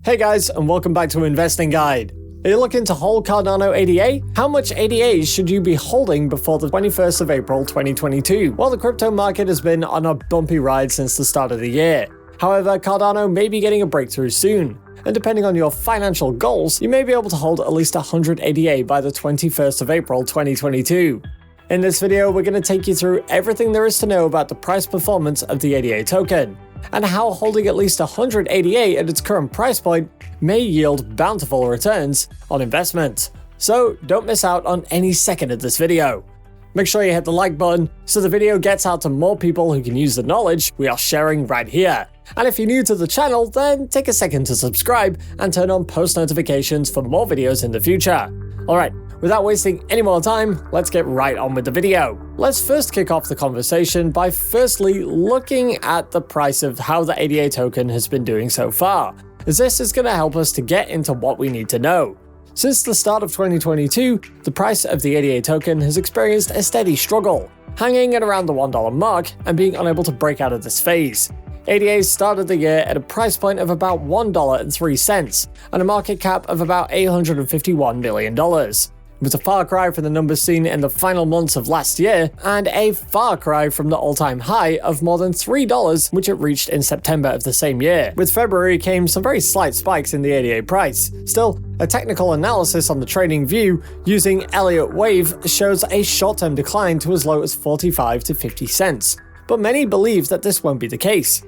Hey guys, and welcome back to Investing Guide. Are you looking to hold Cardano ADA? How much ADAs should you be holding before the 21st of April 2022? Well, the crypto market has been on a bumpy ride since the start of the year. However, Cardano may be getting a breakthrough soon, and depending on your financial goals, you may be able to hold at least 100 ADA by the 21st of April 2022. In this video, we're going to take you through everything there is to know about the price performance of the ADA token, and how holding at least 100 ADA at its current price point may yield bountiful returns on investment. So don't miss out on any second of this video. Make sure you hit the like button so the video gets out to more people who can use the knowledge we are sharing right here. And if you're new to the channel, then take a second to subscribe and turn on post notifications for more videos in the future. Alright, without wasting any more time, let's get right on with the video. Let's first kick off the conversation by firstly looking at the price of how the ADA token has been doing so far, as this is going to help us to get into what we need to know. Since the start of 2022, the price of the ADA token has experienced a steady struggle, hanging at around the $1 mark and being unable to break out of this phase. ADA started the year at a price point of about $1.03 and a market cap of about $851 million. It was a far cry from the numbers seen in the final months of last year, and a far cry from the all-time high of more than $3, which it reached in September of the same year. With February came some very slight spikes in the ADA price. Still, a technical analysis on the trading view using Elliott Wave shows a short-term decline to as low as 45 to 50 cents. But many believe that this won't be the case.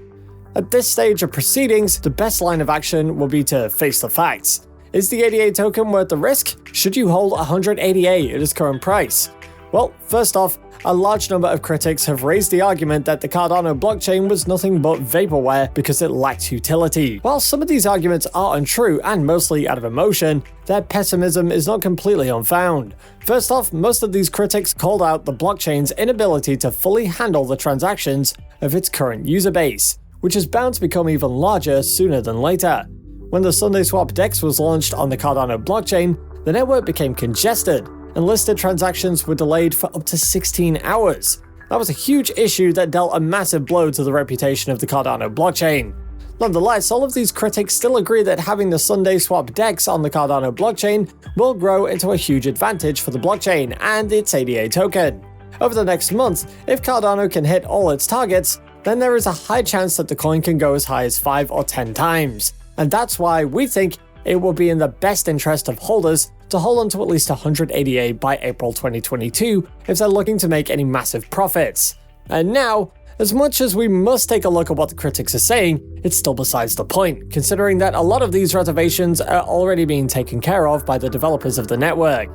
At this stage of proceedings, the best line of action will be to face the facts. Is the ADA token worth the risk? Should you hold 100 ADA at its current price? Well, first off, a large number of critics have raised the argument that the Cardano blockchain was nothing but vaporware because it lacked utility. While some of these arguments are untrue and mostly out of emotion, their pessimism is not completely unfounded. First off, most of these critics called out the blockchain's inability to fully handle the transactions of its current user base, which is bound to become even larger sooner than later. When the Sunday Swap DEX was launched on the Cardano blockchain, the network became congested, and listed transactions were delayed for up to 16 hours. That was a huge issue that dealt a massive blow to the reputation of the Cardano blockchain. Nonetheless, all of these critics still agree that having the Sunday Swap DEX on the Cardano blockchain will grow into a huge advantage for the blockchain and its ADA token. Over the next month, if Cardano can hit all its targets, then there is a high chance that the coin can go as high as 5 or 10 times. And that's why we think it will be in the best interest of holders to hold on to at least 100 ADA by April 2022 if they're looking to make any massive profits. And now, as much as we must take a look at what the critics are saying, it's still besides the point, considering that a lot of these reservations are already being taken care of by the developers of the network.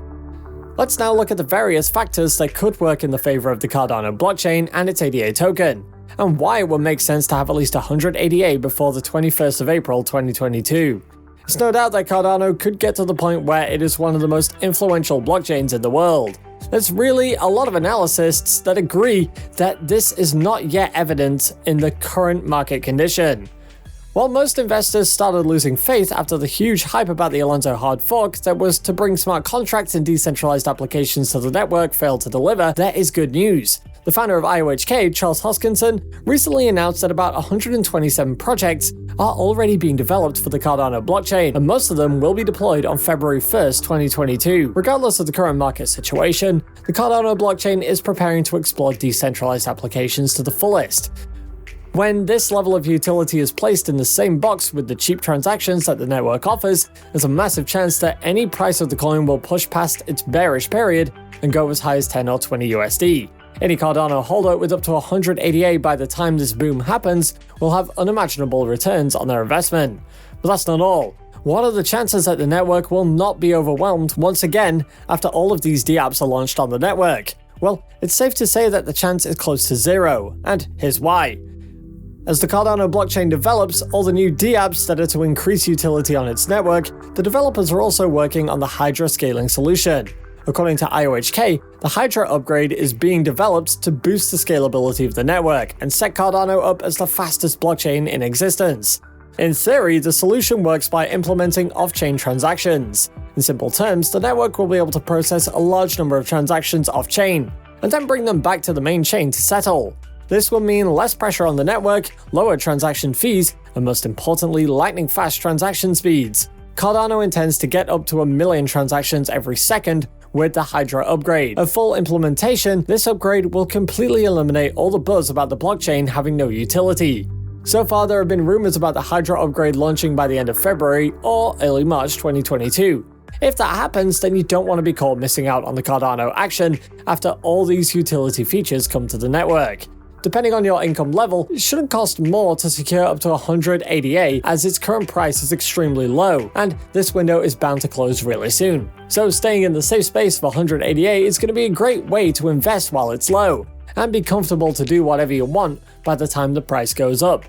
Let's now look at the various factors that could work in the favor of the Cardano blockchain and its ADA token, and why it would make sense to have at least 100 ADA before the 21st of April 2022. It's no doubt that Cardano could get to the point where it is one of the most influential blockchains in the world. There's really a lot of analysts that agree that this is not yet evident in the current market condition. While most investors started losing faith after the huge hype about the Alonzo hard fork that was to bring smart contracts and decentralized applications to the network failed to deliver, there is good news. The founder of IOHK, Charles Hoskinson, recently announced that about 127 projects are already being developed for the Cardano blockchain, and most of them will be deployed on February 1st, 2022. Regardless of the current market situation, the Cardano blockchain is preparing to explore decentralized applications to the fullest. When this level of utility is placed in the same box with the cheap transactions that the network offers, there's a massive chance that any price of the coin will push past its bearish period and go as high as 10 or 20 USD. Any Cardano holder with up to 100 ADA by the time this boom happens will have unimaginable returns on their investment. But that's not all. What are the chances that the network will not be overwhelmed once again after all of these dApps are launched on the network? Well, it's safe to say that the chance is close to zero, and here's why. As the Cardano blockchain develops all the new dApps that are to increase utility on its network, the developers are also working on the Hydra scaling solution. According to IOHK, the Hydra Upgrade is being developed to boost the scalability of the network and set Cardano up as the fastest blockchain in existence. In theory, the solution works by implementing off-chain transactions. In simple terms, the network will be able to process a large number of transactions off-chain, and then bring them back to the main chain to settle. This will mean less pressure on the network, lower transaction fees, and most importantly, lightning-fast transaction speeds. Cardano intends to get up to 1 million transactions every second with the Hydra Upgrade. A full implementation, this upgrade will completely eliminate all the buzz about the blockchain having no utility. So far, there have been rumors about the Hydra Upgrade launching by the end of February or early March 2022. If that happens, then you don't want to be caught missing out on the Cardano action after all these utility features come to the network. Depending on your income level, it shouldn't cost more to secure up to 100 ADA as its current price is extremely low, and this window is bound to close really soon. So staying in the safe space of 100 ADA is going to be a great way to invest while it's low, and be comfortable to do whatever you want by the time the price goes up.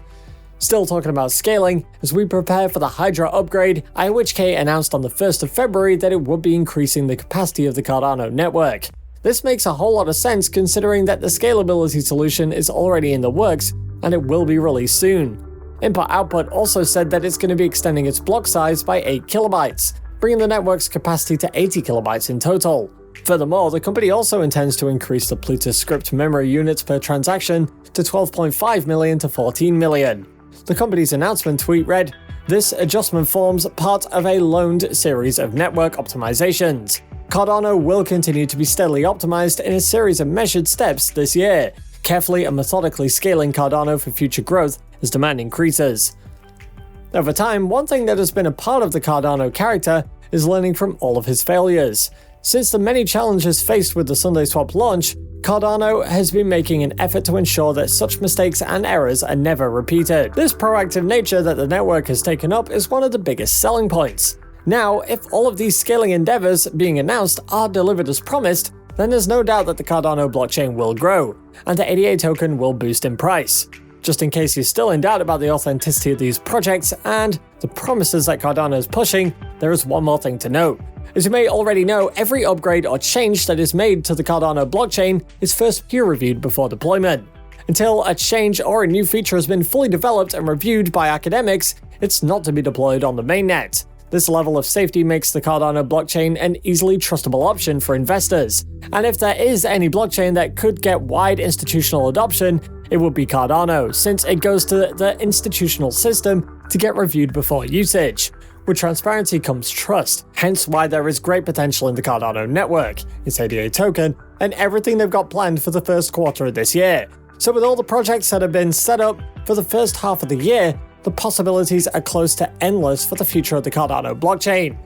Still talking about scaling, as we prepare for the Hydra upgrade, InputOutput announced on the 1st of February that it would be increasing the capacity of the Cardano network. This makes a whole lot of sense considering that the scalability solution is already in the works and it will be released soon. InputOutput also said that it's going to be extending its block size by 8 kilobytes, bringing the network's capacity to 80 kilobytes in total. Furthermore, the company also intends to increase the Plutus script memory units per transaction to 12.5 million to 14 million. The company's announcement tweet read, "This adjustment forms part of a loaned series of network optimizations. Cardano will continue to be steadily optimized in a series of measured steps this year, carefully and methodically scaling Cardano for future growth as demand increases." Over time, one thing that has been a part of the Cardano character is learning from all of his failures. Since the many challenges faced with the SundaeSwap launch, Cardano has been making an effort to ensure that such mistakes and errors are never repeated. This proactive nature that the network has taken up is one of the biggest selling points. Now, if all of these scaling endeavors being announced are delivered as promised, then there's no doubt that the Cardano blockchain will grow, and the ADA token will boost in price. Just in case you're still in doubt about the authenticity of these projects and the promises that Cardano is pushing, there is one more thing to note. As you may already know, every upgrade or change that is made to the Cardano blockchain is first peer-reviewed before deployment. Until a change or a new feature has been fully developed and reviewed by academics, it's not to be deployed on the mainnet. This level of safety makes the Cardano blockchain an easily trustable option for investors. And if there is any blockchain that could get wide institutional adoption, it would be Cardano, since it goes to the institutional system to get reviewed before usage. With transparency comes trust, hence why there is great potential in the Cardano network, its ADA token, and everything they've got planned for the first quarter of this year. So with all the projects that have been set up for the first half of the year, the possibilities are close to endless for the future of the Cardano blockchain.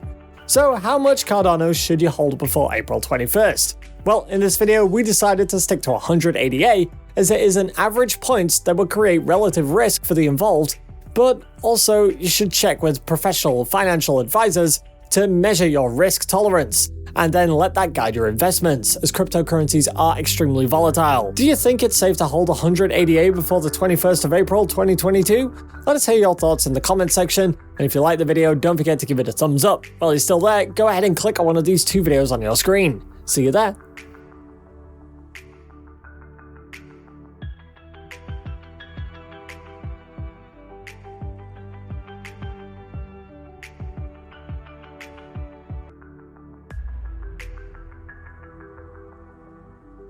So how much Cardano should you hold before April 21st? Well, in this video, we decided to stick to 100 ADA, as it is an average point that will create relative risk for the involved, but also you should check with professional financial advisors to measure your risk tolerance, and then let that guide your investments, as cryptocurrencies are extremely volatile. Do you think it's safe to hold 100 ADA before the 21st of April 2022? Let us hear your thoughts in the comment section, and if you like the video, don't forget to give it a thumbs up. While you're still there, go ahead and click on one of these two videos on your screen. See you there.